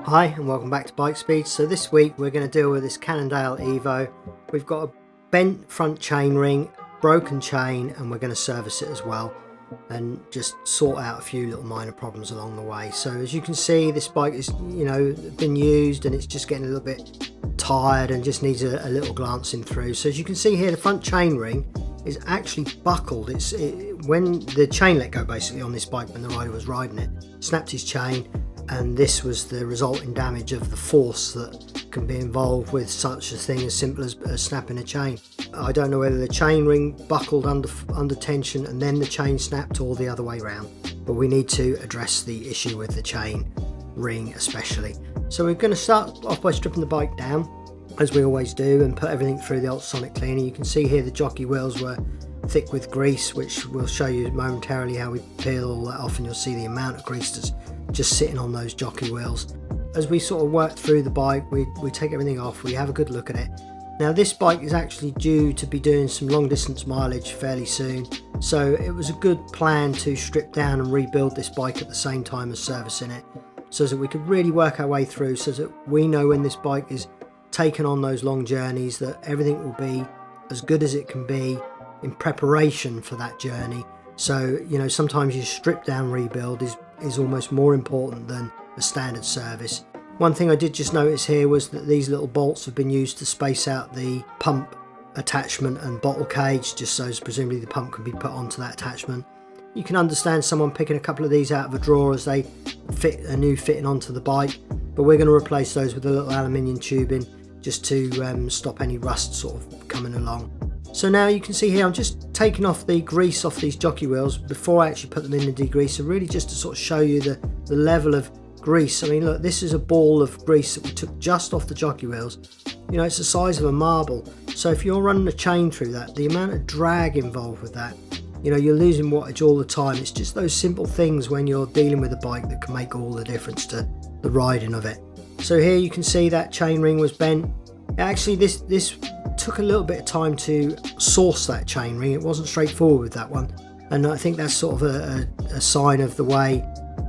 Hi and welcome back to Bike Speed. So this week we're going to deal with this Cannondale Evo. We've got a bent front chain ring, broken chain, and we're going to service it as well and just sort out a few little minor problems along the way. So as you can see, this bike is, been used and it's just getting a little bit tired and just needs a little glancing through. So as you can see here, the front chain ring is actually buckled. When the chain let go basically on this bike when the rider was riding it, snapped his chain, and this was the resulting damage of the force that can be involved with such a thing as simple as snapping a chain. I don't know whether the chain ring buckled under tension and then the chain snapped, or the other way around, but we need to address the issue with the chain ring especially. So we're going to start off by stripping the bike down as we always do and put everything through the ultrasonic cleaner. You can see here the jockey wheels were thick with grease, which we'll show you momentarily how we peel all that off, and you'll see the amount of grease that's just sitting on those jockey wheels. As we sort of work through the bike, we take everything off, we have a good look at it. Now this bike is actually due to be doing some long distance mileage fairly soon, so it was a good plan to strip down and rebuild this bike at the same time as servicing it, so that we could really work our way through, so that we know when this bike is taken on those long journeys that everything will be as good as it can be in preparation for that journey. So sometimes your strip down rebuild is almost more important than a standard service. One thing I did just notice here was that these little bolts have been used to space out the pump attachment and bottle cage, just so as presumably the pump can be put onto that attachment. You can understand someone picking a couple of these out of a drawer as they fit a new fitting onto the bike, but we're going to replace those with a little aluminium tubing just to stop any rust sort of coming along. So now you can see here I'm just taking off the grease off these jockey wheels before I actually put them in the degreaser, really just to sort of show you the level of grease. I mean, look, this is a ball of grease that we took just off the jockey wheels. It's the size of a marble, so if you're running a chain through that, the amount of drag involved with that, you're losing wattage all the time. It's just those simple things when you're dealing with a bike that can make all the difference to the riding of it. So here you can see that chain ring was bent. Actually this took a little bit of time to source that chain ring. It wasn't straightforward with that one, and I think that's sort of a sign of the way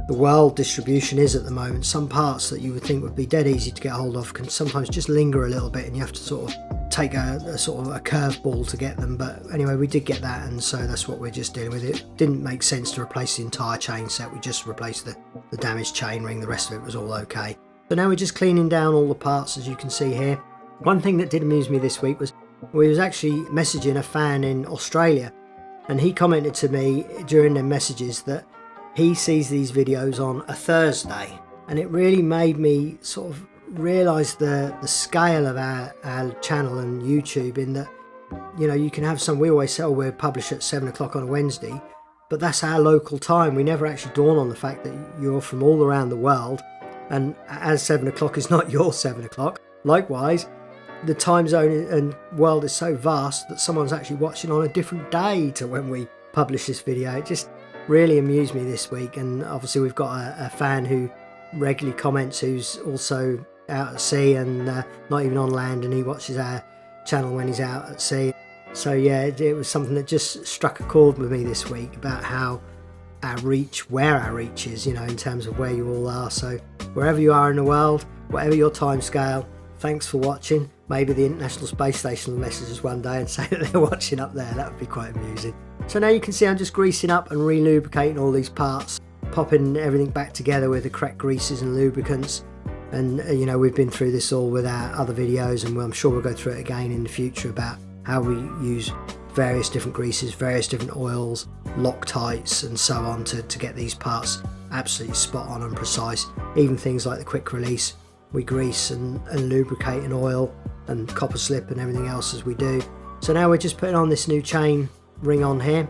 the world distribution is at the moment. Some parts that you would think would be dead easy to get hold of can sometimes just linger a little bit, and you have to sort of take a sort of a curveball to get them. But anyway, we did get that, and so that's what we're just dealing with. It didn't make sense to replace the entire chain set. We just replaced the damaged chain ring. The rest of it was all okay. So now we're just cleaning down all the parts, as you can see here. One thing that did amuse me this week was we was actually messaging a fan in Australia, and he commented to me during their messages that he sees these videos on a Thursday, and it really made me sort of realise the scale of our channel and YouTube, in that you can have some, we always say, oh, we're published at 7 o'clock on a Wednesday, but that's our local time. We never actually dawn on the fact that you're from all around the world, and as 7 o'clock is not your 7 o'clock. Likewise, the time zone and world is so vast that someone's actually watching on a different day to when we publish this video. It just really amused me this week, and obviously we've got a fan who regularly comments, who's also out at sea and not even on land, and he watches our channel when he's out at sea. So yeah, it was something that just struck a chord with me this week about how where our reach is, in terms of where you all are. So wherever you are in the world, whatever your time scale, thanks for watching. Maybe the International Space Station will message us one day and say that they're watching up there. That would be quite amusing. So now you can see I'm just greasing up and re-lubricating all these parts, popping everything back together with the correct greases and lubricants. And we've been through this all with our other videos, and I'm sure we'll go through it again in the future about how we use various different greases, various different oils, Loctites and so on to get these parts absolutely spot on and precise. Even things like the quick release, we grease and lubricate and oil and copper slip and everything else as we do. So now we're just putting on this new chain ring on here.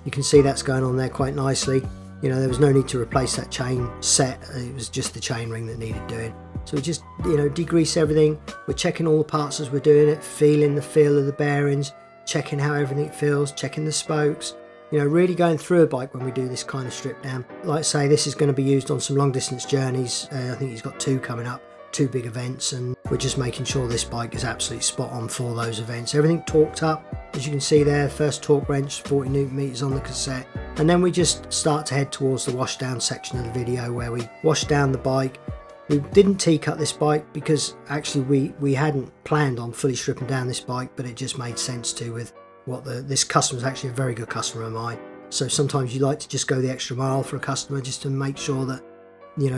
You can see that's going on there quite nicely. There was no need to replace that chain set, it was just the chain ring that needed doing. So we just degrease everything. We're checking all the parts as we're doing it, feeling the feel of the bearings, checking how everything feels, checking the spokes, really going through a bike when we do this kind of strip down. Like I say, this is going to be used on some long distance journeys. I think he's got 2 coming up, 2 big events, and we're just making sure this bike is absolutely spot on for those events. Everything torqued up, as you can see there, first torque wrench, 40 Newton meters on the cassette, and then we just start to head towards the wash down section of the video, where we wash down the bike, We didn't T-cut this bike because actually we hadn't planned on fully stripping down this bike, but it just made sense to with what this customer is actually a very good customer of mine. So sometimes you like to just go the extra mile for a customer just to make sure that you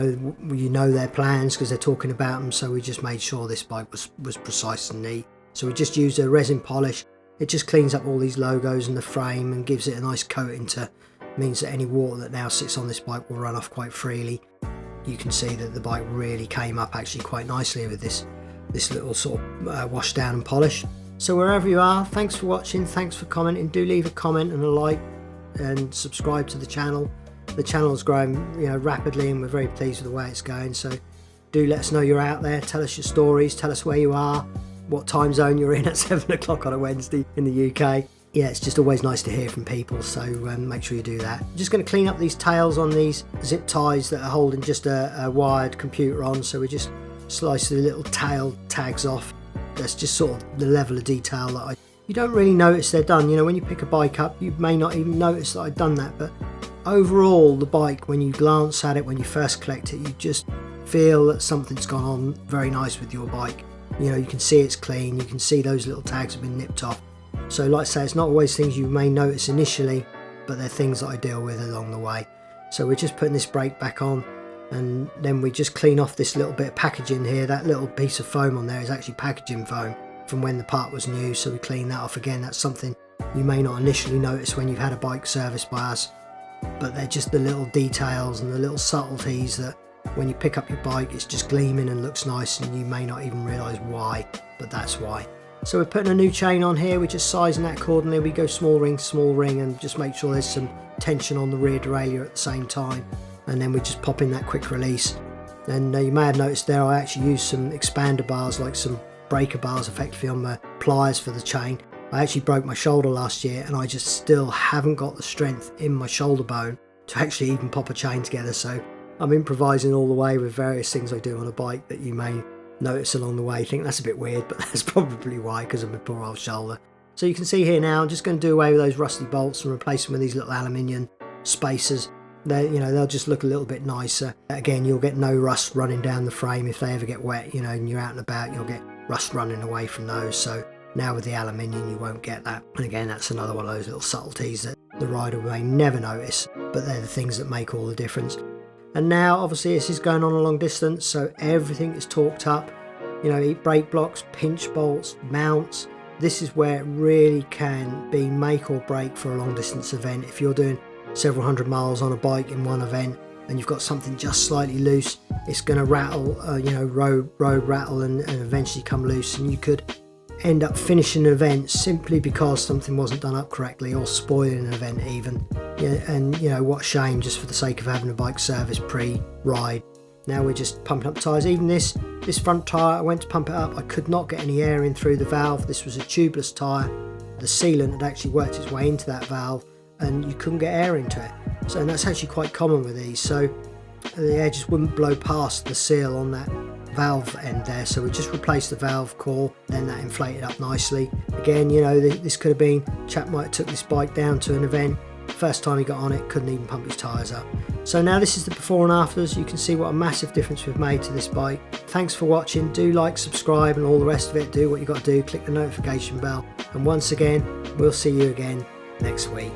know their plans because they're talking about them. So we just made sure this bike was precise and neat. So we just used a resin polish. It just cleans up all these logos and the frame and gives it a nice coating to means that any water that now sits on this bike will run off quite freely. You can see that the bike really came up actually quite nicely with this little sort of wash down and polish. So wherever you are, thanks for watching, thanks for commenting. Do leave a comment and a like and subscribe to the channel. The channel is growing rapidly and we're very pleased with the way it's going. So do let us know you're out there, tell us your stories, tell us where you are, what time zone you're in at 7 o'clock on a Wednesday in the UK. Yeah, it's just always nice to hear from people, so make sure you do that. I'm just going to clean up these tails on these zip ties that are holding just a wired computer on, so we just slice the little tail tags off. That's just sort of the level of detail that you don't really notice they're done. When you pick a bike up, you may not even notice that I've done that, but overall the bike, when you glance at it, when you first collect it, you just feel that something's gone on very nice with your bike. You can see it's clean, you can see those little tags have been nipped off. So like I say, it's not always things you may notice initially, but they're things that I deal with along the way. So we're just putting this brake back on, and then we just clean off this little bit of packaging here. That little piece of foam on there is actually packaging foam from when the part was new, so we clean that off again. That's something you may not initially notice when you've had a bike serviced by us, but they're just the little details and the little subtleties that when you pick up your bike it's just gleaming and looks nice, and you may not even realise why, but that's why. So we're putting a new chain on here, we're just sizing that accordingly. We go small ring, and just make sure there's some tension on the rear derailleur at the same time, and then we just pop in that quick release. And you may have noticed there I actually used some expander bars, like some breaker bars effectively on my pliers for the chain. I actually broke my shoulder last year and I just still haven't got the strength in my shoulder bone to actually even pop a chain together, so I'm improvising all the way with various things I do on a bike that you may notice along the way. Think that's a bit weird, but that's probably why, because of my poor old shoulder. So you can see here now, I'm just going to do away with those rusty bolts and replace them with these little aluminium spacers. They'll just look a little bit nicer. Again, you'll get no rust running down the frame if they ever get wet, and you're out and about, you'll get rust running away from those. So now with the aluminium you won't get that. And again, that's another one of those little subtleties that the rider may never notice, but they're the things that make all the difference. And now obviously this is going on a long distance, so everything is torqued up, brake blocks, pinch bolts, mounts. This is where it really can be make or break for a long distance event. If you're doing several hundred miles on a bike in one event and you've got something just slightly loose, it's going to rattle, road rattle and eventually come loose, and you could end up finishing an event simply because something wasn't done up correctly, or spoiling an event even. And what shame, just for the sake of having a bike service pre-ride. Now we're just pumping up tyres. Even this front tyre, I went to pump it up, I could not get any air in through the valve. This was a tubeless tyre. The sealant had actually worked its way into that valve and you couldn't get air into it. So, and that's actually quite common with these, so the air just wouldn't blow past the seal on that valve end there. So we just replaced the valve core, then that inflated up nicely. Again, this could have been, chap might have took this bike down to an event, first time he got on it, couldn't even pump his tyres up. So now this is the before and afters. You can see what a massive difference we've made to this bike. Thanks for watching. Do like, subscribe and all the rest of it. Do what you got to do, click the notification bell, and once again we'll see you again next week.